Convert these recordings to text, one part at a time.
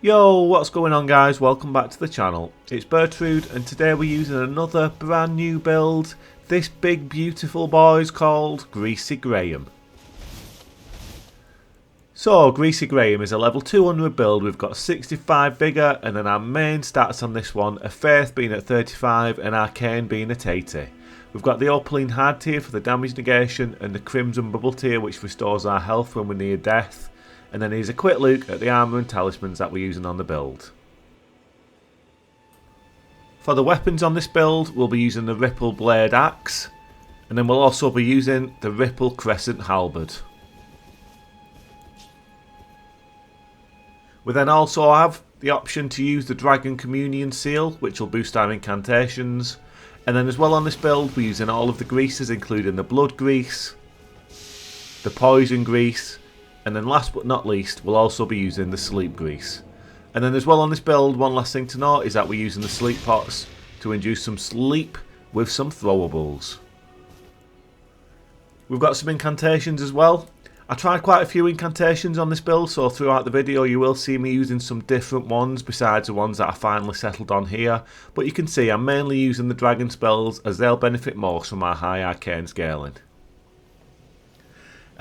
Yo, what's going on guys? Welcome back to the channel. It's Bertrude and today we're using another brand new build. This big beautiful boy is called Greasy Graham. So Greasy Graham is a level 200 build. We've got 65 vigour and then our main stats on this one are Faith being at 35 and Arcane being at 80. We've got the Opaline Hard tier for the damage negation and the Crimson Bubble tier which restores our health when we're near death. And then here's a quick look at the armour and talismans that we're using on the build. For the weapons on this build, we'll be using the Ripple Blade Axe, and then we'll also be using the Ripple Crescent Halberd. We then also have the option to use the Dragon Communion Seal, which will boost our incantations. And then as well on this build, we're using all of the greases, including the Blood Grease, the Poison Grease, and then last but not least, we'll also be using the Sleep Grease. And then as well on this build, one last thing to note is that we're using the Sleep Pots to induce some sleep with some throwables. We've got some incantations as well. I tried quite a few incantations on this build, so throughout the video you will see me using some different ones besides the ones that I finally settled on here. But you can see I'm mainly using the dragon spells as they'll benefit most from our high arcane scaling.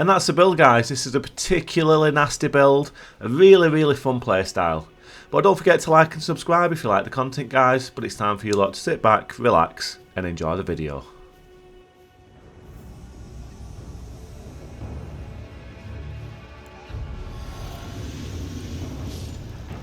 And that's the build guys. This is a particularly nasty build, a really fun playstyle. But don't forget to like and subscribe if you like the content guys, but it's time for you lot to sit back, relax and enjoy the video.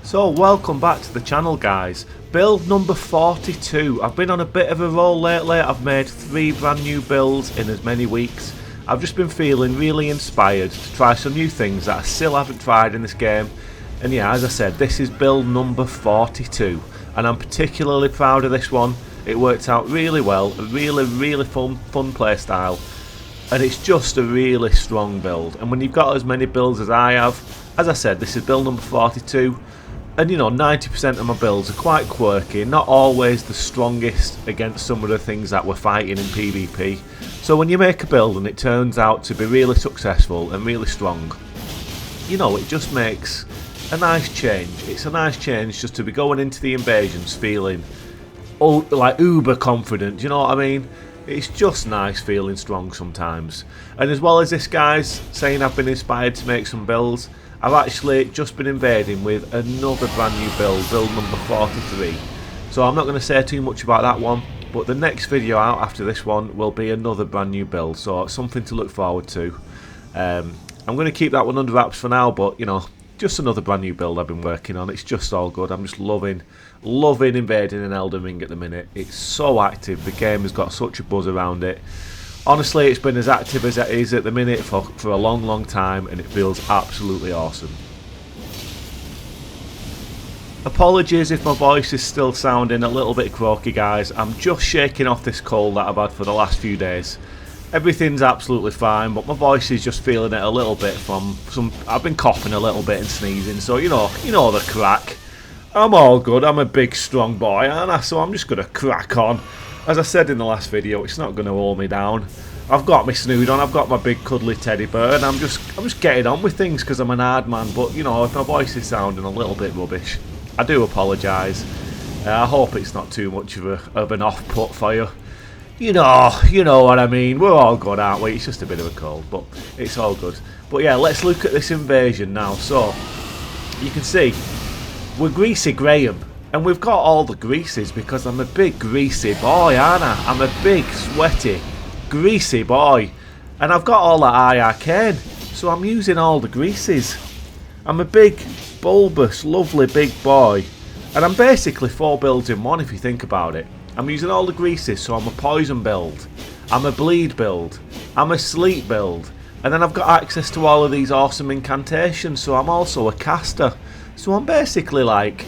So welcome back to the channel guys. Build number 42. I've been on a bit of a roll lately. I've made 3 brand new builds in as many weeks. I've just been feeling really inspired to try some new things that I still haven't tried in this game. And yeah, as I said, this is build number 42. And I'm particularly proud of this one. It worked out really well, a really fun playstyle. And it's just a really strong build. And when you've got as many builds as I have, as I said, this is build number 42. And you know, 90% of my builds are quite quirky, not always the strongest against some of the things that we're fighting in PvP. So when you make a build and it turns out to be really successful and really strong, you know, it just makes a nice change. It's a nice change just to be going into the invasions feeling like uber confident, you know what I mean? It's just nice feeling strong sometimes. And as well as this guys saying I've been inspired to make some builds, I've actually just been invading with another brand new build, build number 43. So I'm not going to say too much about that one, but the next video out after this one will be another brand new build, so it's something to look forward to. I'm going to keep that one under wraps for now, but you know, just another brand new build I've been working on. It's just all good. I'm just loving invading in Elden Ring at the minute. It's so active, the game has got such a buzz around it. Honestly, it's been as active as it is at the minute for a long time, and it feels absolutely awesome. Apologies if my voice is still sounding a little bit croaky guys, I'm just shaking off this cold that I've had for the last few days. Everything's absolutely fine, but my voice is just feeling it a little bit from I've been coughing a little bit and sneezing, so you know the crack. I'm all good, I'm a big strong boy, aren't I? So I'm just going to crack on. As I said in the last video, it's not going to hold me down. I've got my snood on, I've got my big cuddly teddy bear, and I'm just getting on with things because I'm an hard man. But you know, if my voice is sounding a little bit rubbish, I do apologise. I hope it's not too much of an off-put for you. You know what I mean. We're all good, aren't we? It's just a bit of a cold, but it's all good. But yeah, let's look at this invasion now. So you can see we're Greasy Graham. And we've got all the greases because I'm a big greasy boy, aren't I? I'm a big, sweaty, greasy boy. And I've got all that high arcane, so I'm using all the greases. I'm a big, bulbous, lovely big boy. And I'm basically 4 builds in one if you think about it. I'm using all the greases, so I'm a poison build. I'm a bleed build. I'm a sleep build. And then I've got access to all of these awesome incantations, so I'm also a caster. So I'm basically like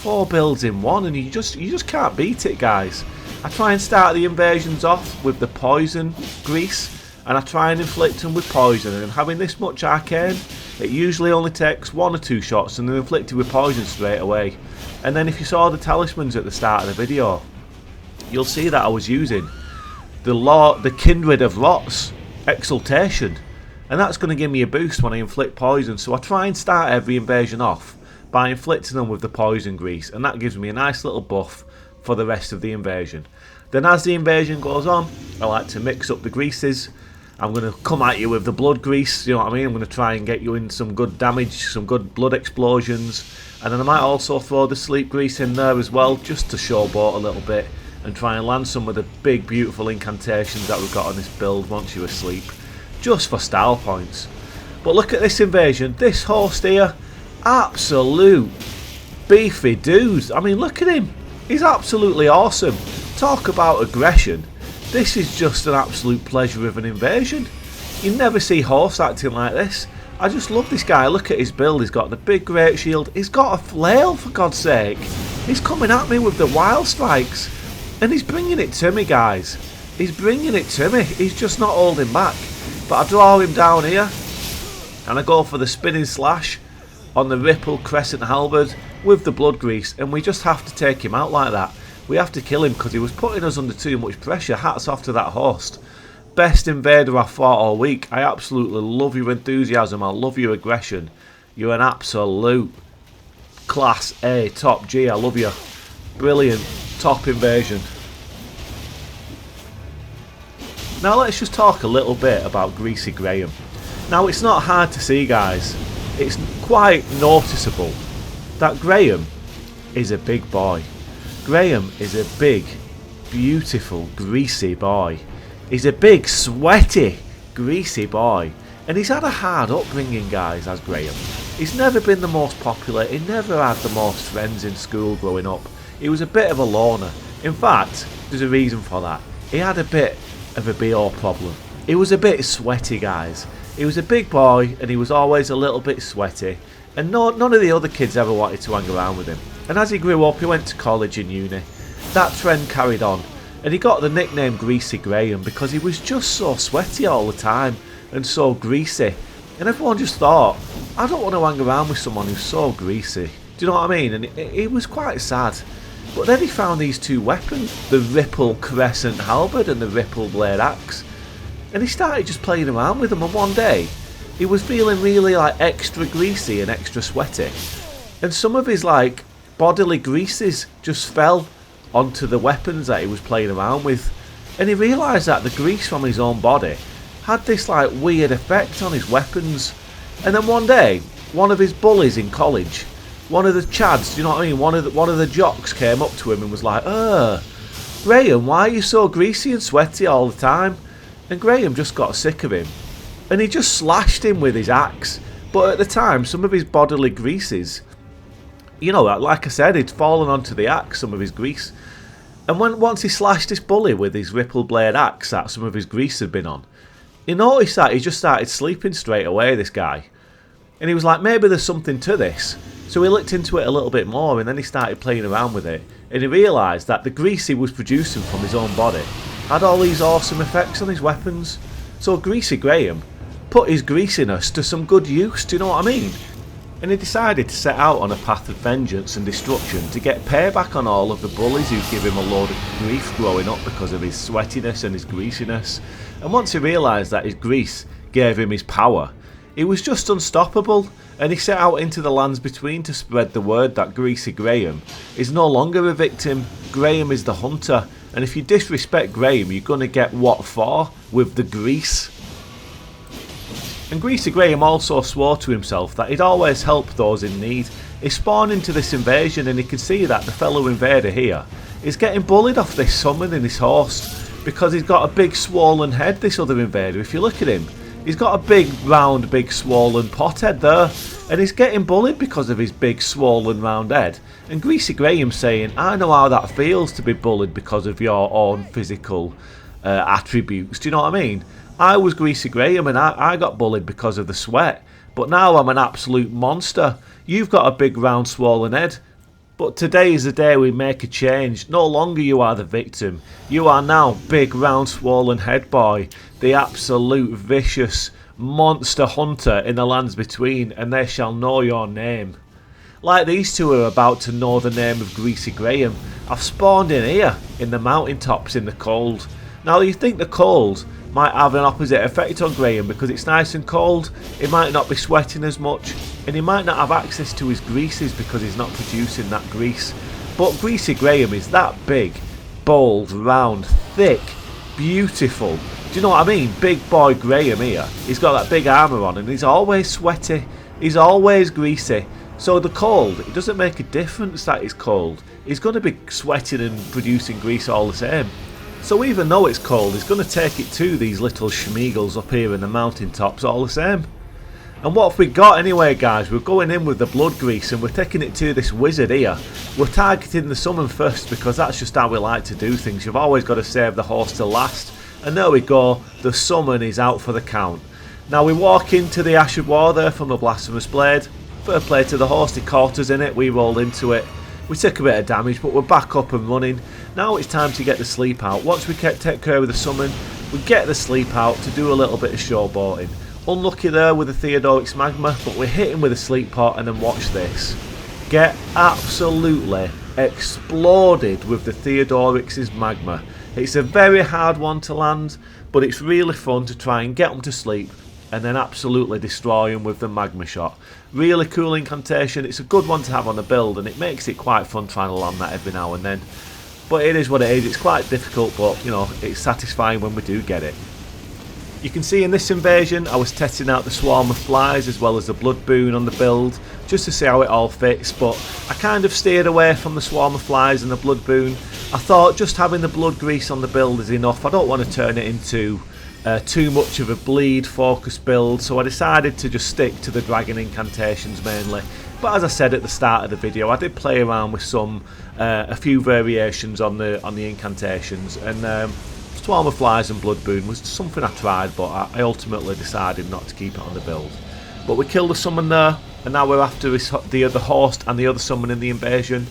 4 builds in one, and you just can't beat it guys. I try and start the invasions off with the poison grease, and I try and inflict them with poison, and having this much arcane, it usually only takes 1 or 2 shots and they're inflicted with poison straight away. And then if you saw the talismans at the start of the video, you'll see that I was using the Kindred of Rot's Exaltation, and that's going to give me a boost when I inflict poison. So I try and start every invasion off by inflicting them with the poison grease, and that gives me a nice little buff for the rest of the invasion. Then as the invasion goes on, I like to mix up the greases. I'm going to come at you with the blood grease, you know what I mean? I'm going to try and get you in some good damage, some good blood explosions. And then I might also throw the sleep grease in there as well, just to showboat a little bit and try and land some of the big beautiful incantations that we've got on this build once you're asleep, just for style points. But look at this invasion, this host here, absolute beefy dude. I mean, look at him, he's absolutely awesome. Talk about aggression. This is just an absolute pleasure of an invasion. You never see hosts acting like this. I just love this guy. Look at his build. He's got the big great shield. He's got a flail, for God's sake. He's coming at me with the wild strikes. And he's bringing it to me, guys. He's bringing it to me. He's just not holding back. But I draw him down here. And I go for the spinning slash on the Ripple Crescent Halberd with the blood grease. And we just have to take him out like that. We have to kill him because he was putting us under too much pressure. Hats off to that host. Best invader I've fought all week. I absolutely love your enthusiasm. I love your aggression. You're an absolute class A, top G. I love you. Brilliant. Top invasion. Now let's just talk a little bit about Greasy Graham. Now it's not hard to see, guys. It's quite noticeable that Graham is a big boy. Graham is a big, beautiful, greasy boy. He's a big, sweaty, greasy boy. And he's had a hard upbringing, guys, as Graham. He's never been the most popular. He never had the most friends in school growing up. He was a bit of a loner. In fact, there's a reason for that. He had a bit of a BO problem. He was a bit sweaty, guys. He was a big boy and he was always a little bit sweaty. And none of the other kids ever wanted to hang around with him. And as he grew up, he went to college and uni. That trend carried on. And he got the nickname Greasy Graham because he was just so sweaty all the time and so greasy. And everyone just thought, I don't want to hang around with someone who's so greasy. Do you know what I mean? And it was quite sad. But then he found these two weapons, the Ripple Crescent Halberd and the Ripple Blade Axe. And he started just playing around with them, and one day he was feeling really like extra greasy and extra sweaty. And some of his like bodily greases just fell onto the weapons that he was playing around with. And he realised that the grease from his own body had this like weird effect on his weapons. And then one day, one of his bullies in college, one of the chads, do you know what I mean? One of the jocks came up to him and was like, Graham, why are you so greasy and sweaty all the time? And Graham just got sick of him. And he just slashed him with his axe. But at the time, some of his bodily greases, you know, like I said, he'd fallen onto the axe, some of his grease. And once he slashed this bully with his Ripple Blade Axe that some of his grease had been on, he noticed that he just started sleeping straight away, this guy. And he was like, maybe there's something to this. So he looked into it a little bit more, and then he started playing around with it. And he realised that the grease he was producing from his own body had all these awesome effects on his weapons. So Greasy Graham put his greasiness to some good use, do you know what I mean? And he decided to set out on a path of vengeance and destruction to get payback on all of the bullies who give him a load of grief growing up because of his sweatiness and his greasiness. And once he realised that his grease gave him his power, he was just unstoppable, and he set out into the lands between to spread the word that Greasy Graham is no longer a victim. Graham is the hunter, and if you disrespect Graham, you're going to get what for with the grease. And Greasy Graham also swore to himself that he'd always help those in need. He spawned into this invasion, and he can see that the fellow invader here is getting bullied off this summon in his host because he's got a big swollen head, this other invader. If you look at him, he's got a big round big swollen pothead there, and he's getting bullied because of his big swollen round head. And Greasy Graham saying, I know how that feels to be bullied because of your own physical attributes. Do you know what I mean? I was Greasy Graham and I got bullied because of the sweat, but now I'm an absolute monster. You've got a big round swollen head. But today is the day we make a change. No longer you are the victim. You are now big round swollen head boy, the absolute vicious monster hunter in the lands between, and they shall know your name. Like these two are about to know the name of Greasy Graham, I've spawned in here in the mountaintops in the cold. Now you think the cold might have an opposite effect on Graham because it's nice and cold, he might not be sweating as much, and he might not have access to his greases because he's not producing that grease. But Greasy Graham is that big, bold, round, thick, beautiful. Do you know what I mean? Big boy Graham here. He's got that big armour on and he's always sweaty. He's always greasy. So the cold, it doesn't make a difference that it's cold. He's going to be sweating and producing grease all the same. So even though it's cold, he's going to take it to these little schmeagles up here in the mountain tops all the same. And what have we got anyway, guys? We're going in with the blood grease and we're taking it to this wizard here. We're targeting the summon first because that's just how we like to do things. You've always got to save the horse till last. And there we go, the summon is out for the count. Now we walk into the Ash of War there from the Blasphemous Blade. Fair play to the horse, he caught us in it, we rolled into it. We took a bit of damage, but we're back up and running. Now it's time to get the sleep out. Once we take care of the summon, we get the sleep out to do a little bit of showboating. Unlucky there with the Theodoric's Magma, but we hit him with a sleep pot and then watch this. Get absolutely exploded with the Theodoric's Magma. It's a very hard one to land, but it's really fun to try and get them to sleep and then absolutely destroy them with the Magma Shot. Really cool incantation. It's a good one to have on the build and it makes it quite fun trying to land that every now and then. But it is what it is. It's quite difficult, but you know, it's satisfying when we do get it. You can see in this invasion I was testing out the Swarm of Flies as well as the Blood Boon on the build just to see how it all fits, but I kind of steered away from the Swarm of Flies and the Blood Boon. I thought just having the blood grease on the build is enough. I don't want to turn it into too much of a bleed focus build, so I decided to just stick to the dragon incantations mainly. But as I said at the start of the video, I did play around with a few variations on the incantations, and Swarm of Flies and Blood Boon was something I tried, but I ultimately decided not to keep it on the build. But we killed the summon there, and now we're after the other horse and the other summon in the invasion,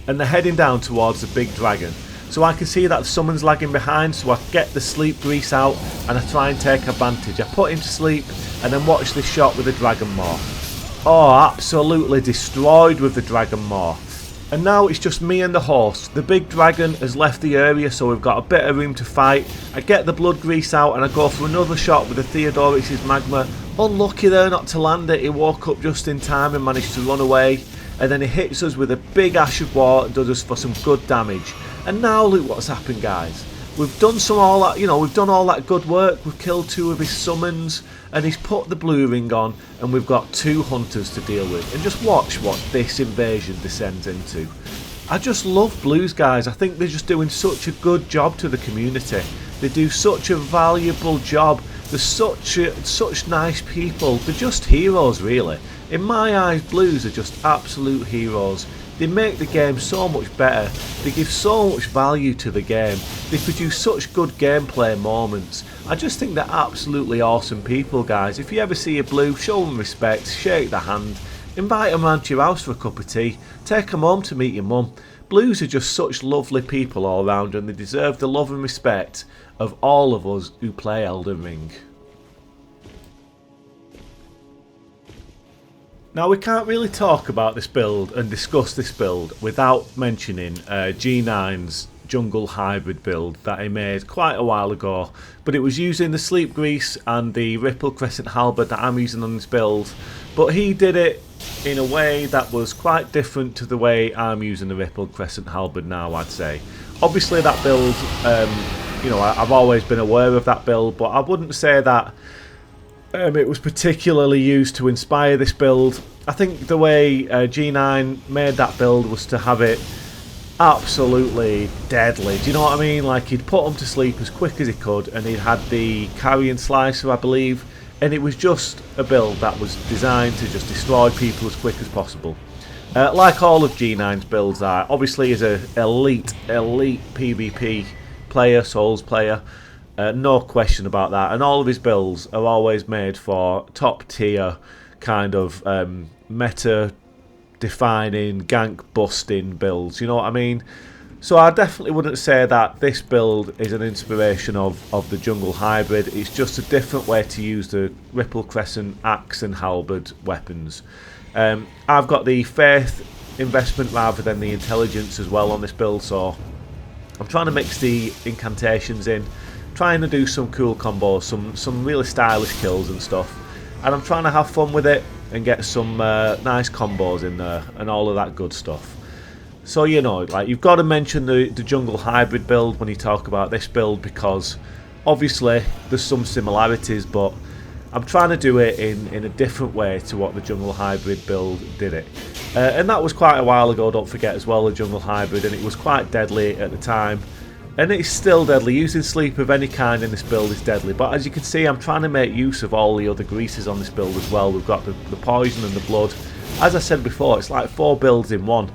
and they're heading down towards the big dragon. So I can see that the summon's lagging behind, so I get the sleep grease out and I try and take advantage. I put him to sleep and then watch this shot with the Dragon Maw. Oh, absolutely destroyed with the Dragon Maw. And now it's just me and the horse. The big dragon has left the area, so we've got a bit of room to fight. I get the blood grease out and I go for another shot with the Theodoric's Magma. Unlucky there not to land it. He woke up just in time and managed to run away. And then he hits us with a big Ash of War and does us for some good damage. And now look what's happened, guys. We've done all that good work. We've killed 2 of his summons and he's put the blue ring on and we've got 2 hunters to deal with. And just watch what this invasion descends into. I just love blues, guys. I think they're just doing such a good job to the community. They do such a valuable job. They're such nice people. They're just heroes, really. In my eyes, blues are just absolute heroes. They make the game so much better. They give so much value to the game. They produce such good gameplay moments. I just think they're absolutely awesome people, guys. If you ever see a blue, show them respect, shake their hand, invite them round to your house for a cup of tea, take them home to meet your mum. Blues are just such lovely people all around and they deserve the love and respect of all of us who play Elden Ring. Now we can't really talk about this build and discuss this build without mentioning G9's jungle hybrid build that he made quite a while ago, but it was using the sleep grease and the ripple crescent halberd that I'm using on this build, but he did it in a way that was quite different to the way I'm using the ripple crescent halberd now, I'd say. Obviously that build, you know, I've always been aware of that build, but I wouldn't say that it was particularly used to inspire this build. I think the way G9 made that build was to have it absolutely deadly. Do you know what I mean? Like, he'd put them to sleep as quick as he could, and he'd had the carrion slicer, I believe, and it was just a build that was designed to just destroy people as quick as possible. Like all of G9's builds are. Obviously, he's an elite PvP player, Souls player. No question about that, and all of his builds are always made for top tier kind of meta defining, gank busting builds, you know what I mean? So I definitely wouldn't say that this build is an inspiration of the jungle hybrid. It's just a different way to use the ripple crescent axe and halberd weapons. I've got the faith investment rather than the intelligence as well on this build, so I'm trying to mix the incantations in. trying to do some cool combos, some really stylish kills and stuff. And I'm trying to have fun with it and get some nice combos in there and all of that good stuff. So, you know, like, you've got to mention the jungle hybrid build when you talk about this build, because obviously there's some similarities, but I'm trying to do it in a different way to what the jungle hybrid build did it. And that was quite a while ago, don't forget as well, the jungle hybrid, and it was quite deadly at the time. And it's still deadly. Using sleep of any kind in this build is deadly. But as you can see, I'm trying to make use of all the other greases on this build as well. We've got the poison and the blood. As I said before, it's like 4 builds in one.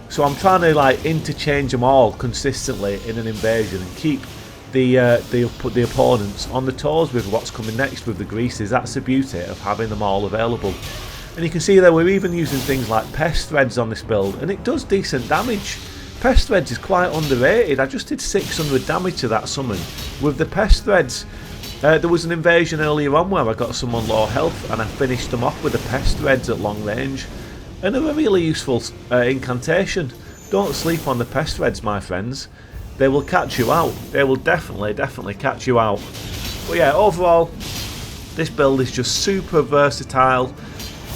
So I'm trying to like interchange them all consistently in an invasion and keep the opponents on the toes with what's coming next with the greases. That's the beauty of having them all available. And you can see that we're even using things like pest threads on this build, and it does decent damage. Pest threads is quite underrated. I just did 600 damage to that summon with the pest threads. There was an invasion earlier on where I got some on low health and I finished them off with the pest threads at long range. And they're a really useful incantation. Don't sleep on the pest threads, my friends. They will catch you out. They will definitely catch you out. But yeah, overall, this build is just super versatile.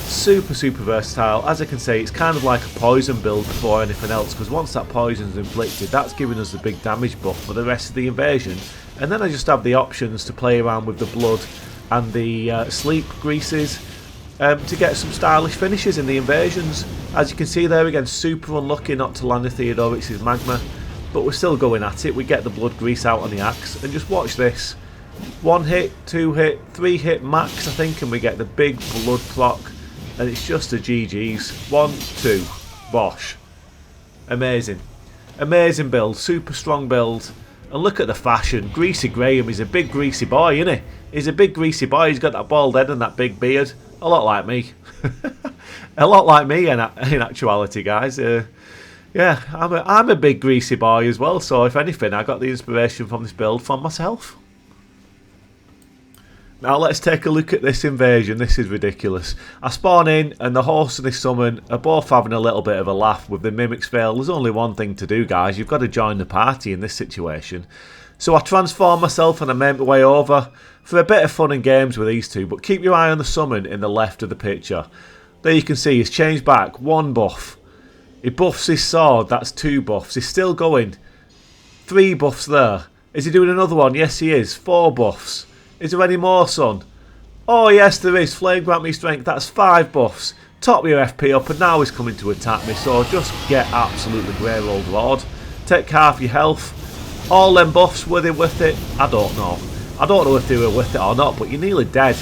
Super versatile. As I can say, it's kind of like a poison build before anything else, because once that poison's inflicted, that's giving us the big damage buff for the rest of the invasion. And then I just have the options to play around with the blood and the sleep greases to get some stylish finishes in the invasions. As you can see there again, super unlucky not to land a Theodorix's magma, but we're still going at it. We get the blood grease out on the axe, and just watch this. 1 hit, 2 hit, 3 hit max I think, and we get the big blood proc. And it's just a GG's. 1, 2, bosh. Amazing. Amazing build. Super strong build. And look at the fashion. Greasy Graham is a big greasy boy, isn't he? He's a big greasy boy. He's got that bald head and that big beard. A lot like me. A lot like me in actuality, guys. Yeah, I'm a big greasy boy as well. So if anything, I got the inspiration from this build from myself. Now let's take a look at this invasion. This is ridiculous. I spawn in and the horse and the summon are both having a little bit of a laugh with the mimic's fail. There's only one thing to do, guys. You've got to join the party in this situation. So I transform myself and I make my way over for a bit of fun and games with these two. But keep your eye on the summon in the left of the picture. There you can see he's changed back. 1 buff. He buffs his sword. That's 2 buffs. He's still going. 3 buffs there. Is he doing another one? Yes, he is. 4 buffs. Is there any more, son? Oh, yes, there is. Flame grant me strength. That's 5 buffs. Top your FP up, and now he's coming to attack me. So just get absolutely grey old lord. Take half your health. All them buffs, were they worth it? I don't know. I don't know if they were worth it or not, but you're nearly dead.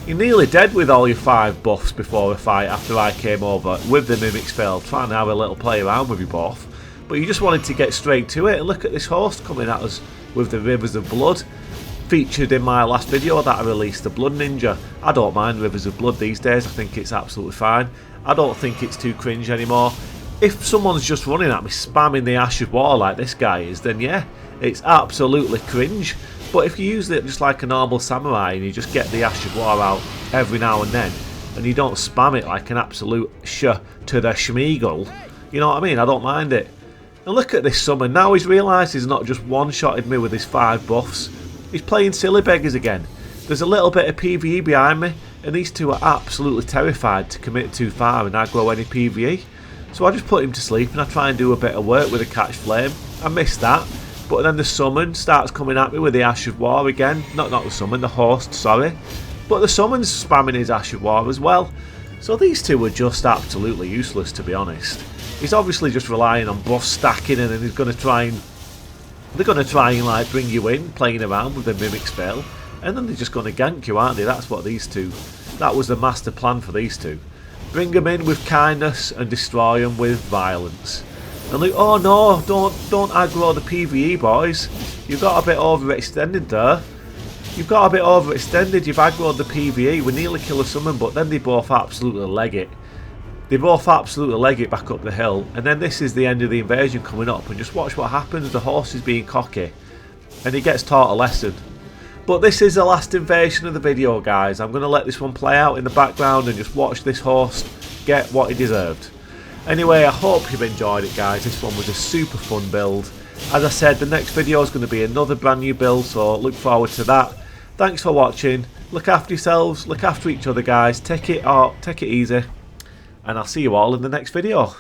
You're nearly dead with all your 5 buffs before a fight after I came over with the mimic's fail, trying to have a little play around with you both. But you just wanted to get straight to it. And look at this host coming at us with the rivers of blood. Featured in my last video that I released, the Blood Ninja. I don't mind rivers of blood these days. I think it's absolutely fine. I don't think it's too cringe anymore. If someone's just running at me spamming the Ash of War like this guy is, then yeah, it's absolutely cringe. But if you use it just like a normal samurai and you just get the Ash of War out every now and then, and you don't spam it like an absolute to the schmeagle, you know what I mean? I don't mind it. And look at this summon. Now he's realised he's not just one-shotted me with his 5 buffs. He's playing silly beggars again. There's a little bit of PvE behind me, and these two are absolutely terrified to commit too far and aggro any PvE. So I just put him to sleep and I try and do a bit of work with a catch flame. I missed that, but then the summon starts coming at me with the Ash of War again. Not the summon, the host, sorry. But the summon's spamming his Ash of War as well. So these two are just absolutely useless, to be honest. He's obviously just relying on buff stacking, and then he's going to try and like bring you in, playing around with the mimic spell, and then they're just going to gank you, aren't they? That's what these two. That was the master plan for these two. Bring them in with kindness and destroy them with violence. And look, oh no, don't aggro the PvE, boys. You've got a bit overextended there. You've got a bit overextended. You've aggroed the PvE. We nearly kill a summon, but then they both absolutely leg it. They both absolutely leg it back up the hill, and then this is the end of the invasion coming up, and just watch what happens. The horse is being cocky, and he gets taught a lesson. But this is the last invasion of the video, guys. I'm going to let this one play out in the background and just watch this horse get what he deserved. Anyway, I hope you've enjoyed it, guys. This one was a super fun build. As I said, the next video is going to be another brand new build, so look forward to that. Thanks for watching. Look after yourselves, look after each other, guys. Take it easy, and I'll see you all in the next video.